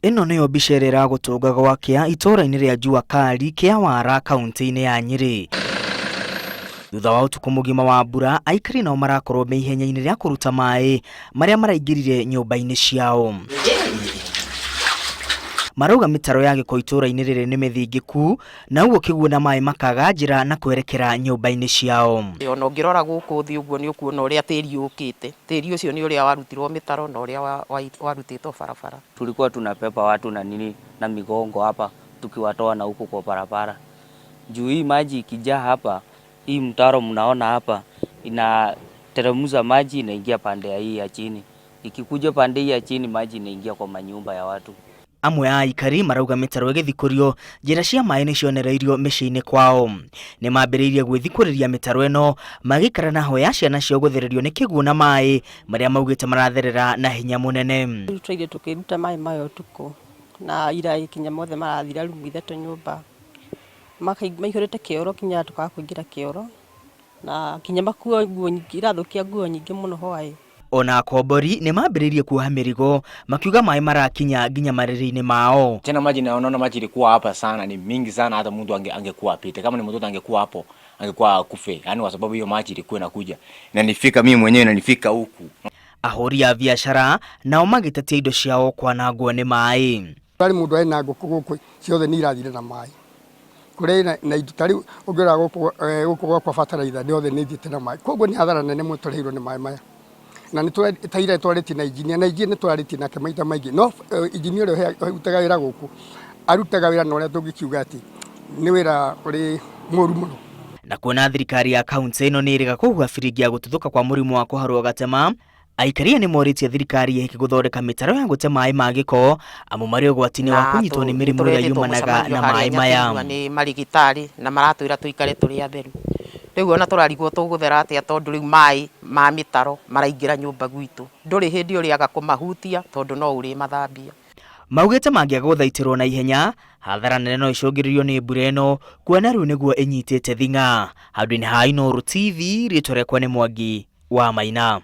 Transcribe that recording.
Ino niyo mbica ĩrĩa ĩragũtũnga gwakĩa itũũra-inĩ rĩa Kiawara, Kiawara, kaunti-ini ya Nyeri. Thutha wa ũtukũ mũgima wa mbura, aikari nao marakorwo me ihenya-inĩ rĩa kũruta maai marĩa maraingĩrire nyũmba-inĩ ciao. Marauga mĩtaro ya gĩko itũũra-inĩ rĩrĩ nĩ mĩthingĩku, na ũguo kiguo na maai makaga njĩra na kwerekera nyũmba-inĩ ciao. Ona ũngĩrora gũkũ thĩ ũguo nĩ ũkuona ũrĩa tĩri ũkĩte. Tĩri ũcio nĩ ũrĩa warutirwo mĩtaro na ũrĩa warutĩtwo barabara. Tulikuwa tunapepa watu na nini na mirongo hapa tukiwatoa na huko kwa barabara. Juu hii maji ikijaa hapa, hii mtaro mnaona hapa inateremsha maji inaingia pande ya hii ya chini. Ikikuja pande hii ya chini maji inaingia kwa manyumba ya watu. Amwe a aikari marauga mĩtaro ĩgĩthikũrio njĩra cia maĩ nĩ cionereirio mĩciĩ-inĩ kwao. Nĩ mambĩrĩirie gwĩthikũrĩria mĩtaro ĩno magĩikara na hoya ciana ciao gũthererio nĩ kiguo na maĩ marĩa maugĩte maratherera na hinya mũnene. Tũire tũkĩruta maĩ mayo ũtukũ na ira ikinya mothe marathira rumu ithatũ nyũmba. Maihũrĩte kĩoro kinya tũkaga kũingĩra kĩoro na kinya makuo nguo nyingĩ irathũkia nguo nyingĩ mũno hwaĩ. Ona akombori nĩ mambĩrĩirie kuoha mĩrigo makiuga maĩ marakinya nginya marĩrĩ-inĩ mao. Tena maji naona maji ilikuwa hapa sana, ni mingi sana, hata mtu angekuwa apite. Kama ni mtoto angekuwa hapo angekuwa akufe, yani kwa sababu hiyo maji ilikuwa inakuja na nifika mimi mwenyewe na nifika huku. Ahũri a biacara nao magĩtetia indo ciao kwanangwo nĩ maĩ. Bali mũndũ ena ngũkũ gũkũ ciothe nĩ irathire na maĩ. Kũrĩ na indo tari ũngĩra gũkũ kwa bataraitha nĩ othe nĩ ithiĩte na maĩ. Koguo nĩ hathara nene mũno tũreirwo nĩ maĩ maya. Na nĩ tũtaire twarĩtie na injinia nĩ twarĩtie nake maita maingĩ, no injinia ũrĩa ũrutaga wĩra gũkũ arutaga wĩra na ũrĩa tũngĩkiuga atĩ nĩ wĩra ũrĩ mũru mũno. Na kuona thirikari ya kaunti ĩno nĩ ĩrĩga kũhuha biringi ya gututhuka kwa murimu wa kuharwo gatema, aikari nĩ morĩtie thirikari ĩhĩke gũthondeka mĩtaro ya gũte maĩ ma gĩko amu marĩ ũgwati-inĩ wa kũnyitwo nĩ mĩrimũ ĩrĩa yumanaga na maĩ maya. Nĩ marigitari na maratwĩra tũikare tũrĩ atheru. Rĩu ona tũrarigwo tũgũthera atĩa tondũ rĩu maĩ ma mĩtaro maraingĩra nyũmba gwitũ. Ndũrĩ hĩndĩ ũrĩaga kũmahutia tondũ no ũrĩ mathambia. Maugĩte mangĩaga gũthaitĩrwo na ihenya, hathara nene no icũngĩrĩrio nĩ mbura ĩno, kuona rĩu nĩguo ĩnyitĩte thing'a. Handũ-inĩ ha Inooro TV, rĩtwa rĩakwa nĩ Mwangi wa Maina.